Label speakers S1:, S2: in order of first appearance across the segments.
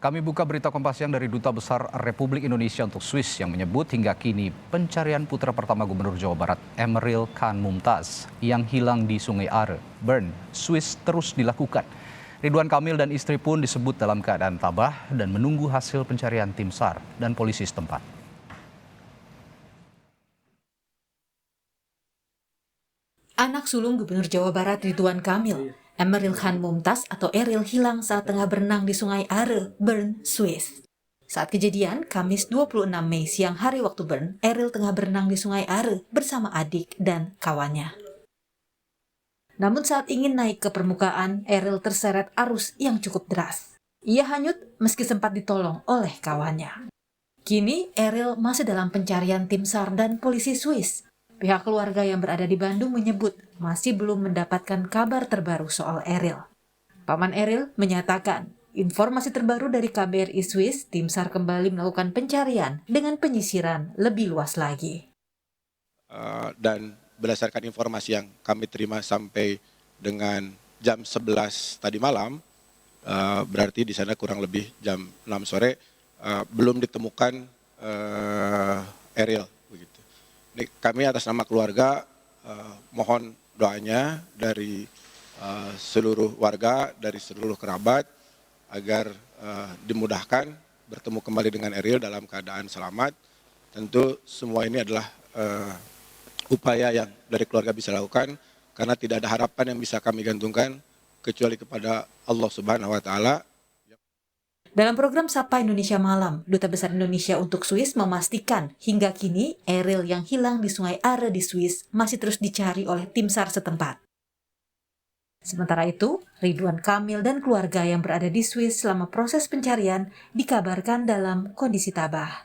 S1: Kami buka berita Kompas Siang dari Duta Besar Republik Indonesia untuk Swiss yang menyebut hingga kini pencarian putra pertama Gubernur Jawa Barat Emeril Khan Mumtaz yang hilang di Sungai Are, Bern, Swiss terus dilakukan. Ridwan Kamil dan istri pun disebut dalam keadaan tabah dan menunggu hasil pencarian tim SAR dan polisi setempat.
S2: Anak sulung Gubernur Jawa Barat Ridwan Kamil, Emeril Khan Mumtaz atau Eril hilang saat tengah berenang di Sungai Are, Bern, Swiss. Saat kejadian, Kamis 26 Mei siang hari waktu Bern, Eril tengah berenang di Sungai Are bersama adik dan kawannya. Namun saat ingin naik ke permukaan, Eril terseret arus yang cukup deras. Ia hanyut meski sempat ditolong oleh kawannya. Kini, Eril masih dalam pencarian tim SAR dan polisi Swiss. Pihak keluarga yang berada di Bandung menyebut masih belum mendapatkan kabar terbaru soal Eril. Paman Eril menyatakan, informasi terbaru dari KBRI Swiss, tim SAR kembali melakukan pencarian dengan penyisiran lebih luas lagi.
S3: Dan berdasarkan informasi yang kami terima sampai dengan jam 11 tadi malam, berarti di sana kurang lebih jam 6 sore, belum ditemukan Eril. Kami atas nama keluarga mohon doanya dari seluruh warga, dari seluruh kerabat agar dimudahkan bertemu kembali dengan Eril dalam keadaan selamat. Tentu semua ini adalah upaya yang dari keluarga bisa lakukan karena tidak ada harapan yang bisa kami gantungkan kecuali kepada Allah Subhanahu wa taala.
S2: Dalam program Sapa Indonesia Malam, Duta Besar Indonesia untuk Swiss memastikan hingga kini Eril yang hilang di Sungai Are di Swiss masih terus dicari oleh tim SAR setempat. Sementara itu, Ridwan Kamil dan keluarga yang berada di Swiss selama proses pencarian dikabarkan dalam kondisi tabah.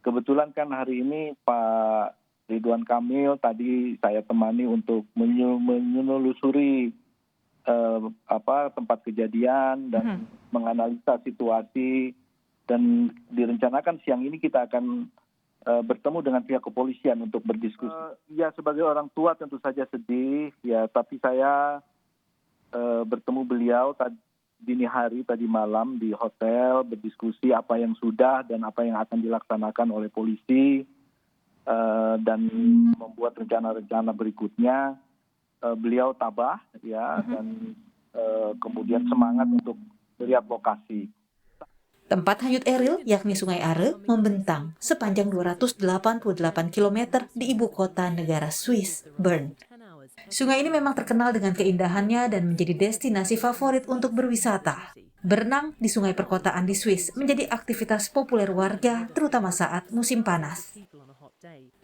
S4: Kebetulan kan hari ini Pak Ridwan Kamil tadi saya temani untuk menelusuri tempat kejadian dan menganalisa situasi, dan direncanakan siang ini kita akan bertemu dengan pihak kepolisian untuk berdiskusi. Ya sebagai orang tua tentu saja sedih ya, tapi saya bertemu beliau dini hari tadi malam di hotel, berdiskusi apa yang sudah dan apa yang akan dilaksanakan oleh polisi dan membuat rencana-rencana berikutnya. Beliau tabah ya dan kemudian semangat untuk melihat lokasi.
S2: Tempat hanyut Eril, yakni Sungai Are, membentang sepanjang 288 km di ibu kota negara Swiss, Bern. Sungai ini memang terkenal dengan keindahannya dan menjadi destinasi favorit untuk berwisata. Berenang di sungai perkotaan di Swiss menjadi aktivitas populer warga, terutama saat musim panas.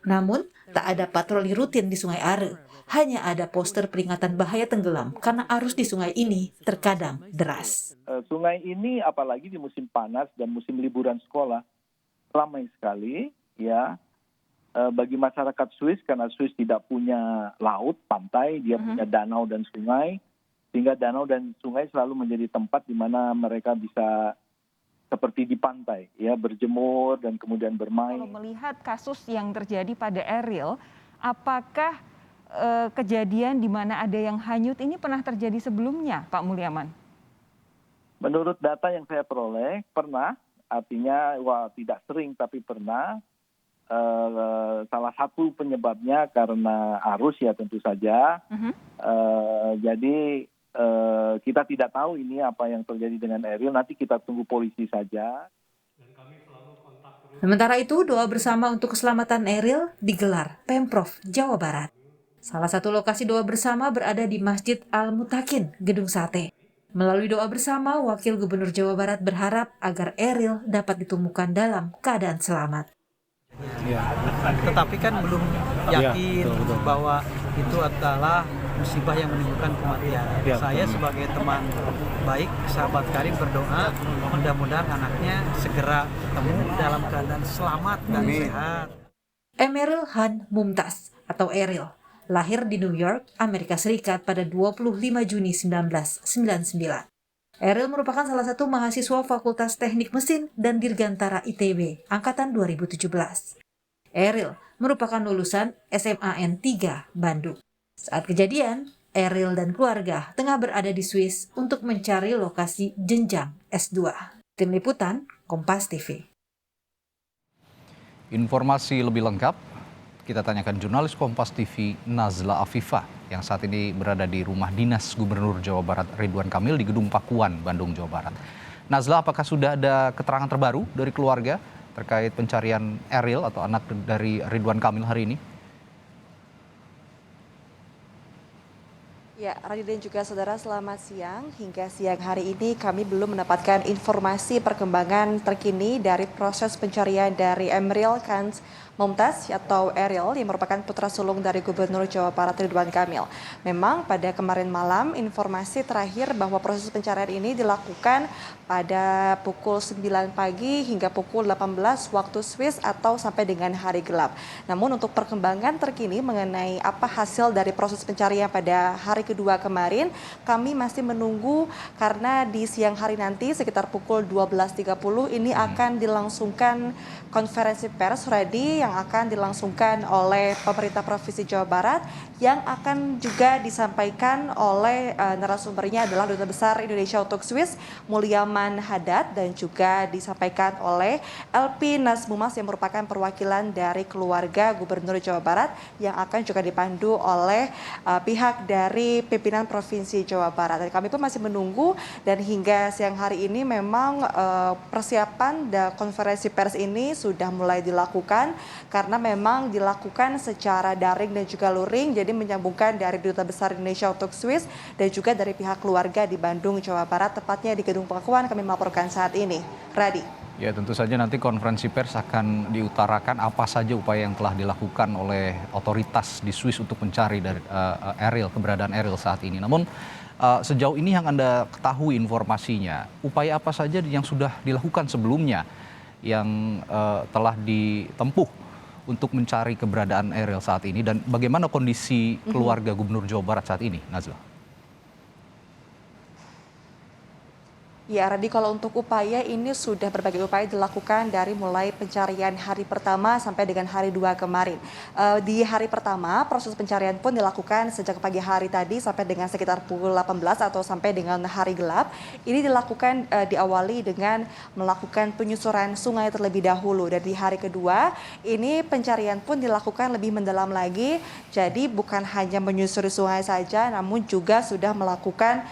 S2: Namun, tak ada patroli rutin di Sungai Are. Hanya ada poster peringatan bahaya tenggelam karena arus di sungai ini terkadang deras.
S4: Sungai ini apalagi di musim panas dan musim liburan sekolah ramai sekali ya bagi masyarakat Swiss, karena Swiss tidak punya laut, pantai, dia punya danau dan sungai, sehingga danau dan sungai selalu menjadi tempat di mana mereka bisa seperti di pantai ya, berjemur dan kemudian bermain.
S5: Kalau melihat kasus yang terjadi pada Eril, apakah kejadian di mana ada yang hanyut ini pernah terjadi sebelumnya, Pak Mulyaman?
S4: Menurut data yang saya peroleh, pernah, artinya tidak sering tapi pernah. Salah satu penyebabnya karena arus ya tentu saja. Jadi kita tidak tahu ini apa yang terjadi dengan Eril, nanti kita tunggu polisi saja.
S2: Sementara itu, doa bersama untuk keselamatan Eril digelar Pemprov Jawa Barat. Salah satu lokasi doa bersama berada di Masjid Al-Mutakin, Gedung Sate. Melalui doa bersama, Wakil Gubernur Jawa Barat berharap agar Eril dapat ditemukan dalam keadaan selamat.
S6: Ya, tetapi kan belum yakin bahwa itu adalah musibah yang menimbulkan kematian. Ya, saya sebagai teman baik, sahabat karib berdoa mudah-mudahan anaknya segera ketemu dalam keadaan selamat dan sehat.
S2: Emeril Khan Mumtaz atau Eril lahir di New York, Amerika Serikat pada 25 Juni 1999. Eril merupakan salah satu mahasiswa Fakultas Teknik Mesin dan Dirgantara ITB angkatan 2017. Eril merupakan lulusan SMAN 3 Bandung. Saat kejadian, Eril dan keluarga tengah berada di Swiss untuk mencari lokasi jenjang S2. Tim Liputan, Kompas TV.
S1: Informasi lebih lengkap kita tanyakan jurnalis Kompas TV Nazla Afifah yang saat ini berada di rumah dinas Gubernur Jawa Barat Ridwan Kamil di Gedung Pakuan, Bandung, Jawa Barat. Nazla, apakah sudah ada keterangan terbaru dari keluarga terkait pencarian Eril atau anak dari Ridwan Kamil hari ini?
S7: Ya, Radhi dan juga saudara, selamat siang. Hingga siang hari ini kami belum mendapatkan informasi perkembangan terkini dari proses pencarian dari Emeril Khan Mumtaz atau Eril yang merupakan putra sulung dari Gubernur Jawa Barat Ridwan Kamil. Memang pada kemarin malam informasi terakhir bahwa proses pencarian ini dilakukan pada pukul 9 pagi hingga pukul 18 waktu Swiss atau sampai dengan hari gelap. Namun untuk perkembangan terkini mengenai apa hasil dari proses pencarian pada hari kedua kemarin, kami masih menunggu karena di siang hari nanti sekitar pukul 12.30 ini akan dilangsungkan konferensi pers Radhi yang akan dilangsungkan oleh pemerintah Provinsi Jawa Barat yang akan juga disampaikan oleh narasumbernya adalah Duta Besar Indonesia untuk Swiss Mulyaman Haddad dan juga disampaikan oleh LP Nazmumas yang merupakan perwakilan dari keluarga Gubernur Jawa Barat yang akan juga dipandu oleh pihak dari pimpinan Provinsi Jawa Barat. Dan kami pun masih menunggu dan hingga siang hari ini memang persiapan konferensi pers ini sudah mulai dilakukan karena memang dilakukan secara daring dan juga luring, jadi menyambungkan dari Duta Besar Indonesia untuk Swiss dan juga dari pihak keluarga di Bandung, Jawa Barat, tepatnya di Gedung Pakuan kami melaporkan saat ini. Radhi.
S1: Ya, tentu saja nanti konferensi pers akan diutarakan apa saja upaya yang telah dilakukan oleh otoritas di Swiss untuk mencari dari Eril, keberadaan Eril saat ini. Namun sejauh ini yang Anda ketahui informasinya, upaya apa saja yang sudah dilakukan sebelumnya yang telah ditempuh untuk mencari keberadaan Eril saat ini dan bagaimana kondisi keluarga Gubernur Jawa Barat saat ini, Nazla?
S7: Ya, Radhi, kalau untuk upaya ini sudah berbagai upaya dilakukan dari mulai pencarian hari pertama sampai dengan hari 2 kemarin. Di hari pertama proses pencarian pun dilakukan sejak pagi hari tadi sampai dengan sekitar pukul 18 atau sampai dengan hari gelap. Ini dilakukan diawali dengan melakukan penyusuran sungai terlebih dahulu. Dan di hari kedua ini pencarian pun dilakukan lebih mendalam lagi. Jadi bukan hanya menyusuri sungai saja namun juga sudah melakukan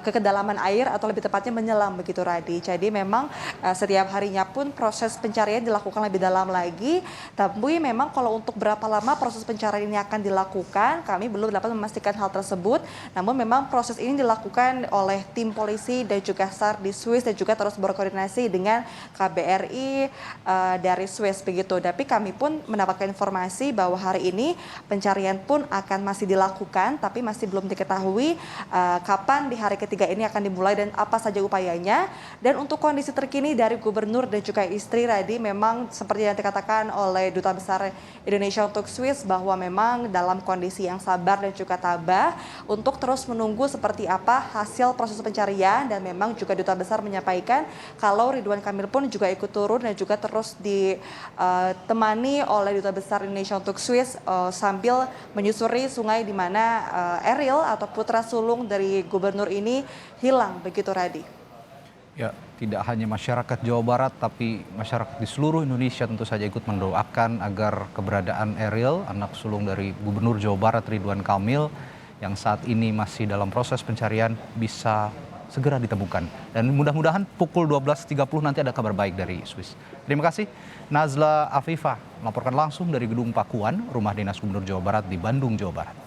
S7: ke kedalaman air atau lebih tepatnya menyelam begitu, Radhi. Jadi memang setiap harinya pun proses pencarian dilakukan lebih dalam lagi. Tapi memang kalau untuk berapa lama proses pencarian ini akan dilakukan, kami belum dapat memastikan hal tersebut. Namun memang proses ini dilakukan oleh tim polisi dan juga SAR di Swiss dan juga terus berkoordinasi dengan KBRI dari Swiss begitu. Tapi kami pun mendapatkan informasi bahwa hari ini pencarian pun akan masih dilakukan, tapi masih belum diketahui kapan di hari ketiga ini akan dimulai dan apa saja upayanya. Dan untuk kondisi terkini dari Gubernur dan juga istri, Radhi, memang seperti yang dikatakan oleh Duta Besar Indonesia untuk Swiss bahwa memang dalam kondisi yang sabar dan juga tabah untuk terus menunggu seperti apa hasil proses pencarian. Dan memang juga Duta Besar menyampaikan kalau Ridwan Kamil pun juga ikut turun dan juga terus ditemani oleh Duta Besar Indonesia untuk Swiss sambil menyusuri sungai di mana Eril atau putra sulung dari gubernur ini hilang begitu, Radhi.
S1: Ya, tidak hanya masyarakat Jawa Barat, tapi masyarakat di seluruh Indonesia tentu saja ikut mendoakan agar keberadaan Eril, anak sulung dari Gubernur Jawa Barat Ridwan Kamil, yang saat ini masih dalam proses pencarian bisa segera ditemukan. Dan mudah-mudahan pukul 12.30 nanti ada kabar baik dari Swiss. Terima kasih, Nazla Afifah, melaporkan langsung dari Gedung Pakuan, Rumah Dinas Gubernur Jawa Barat di Bandung, Jawa Barat.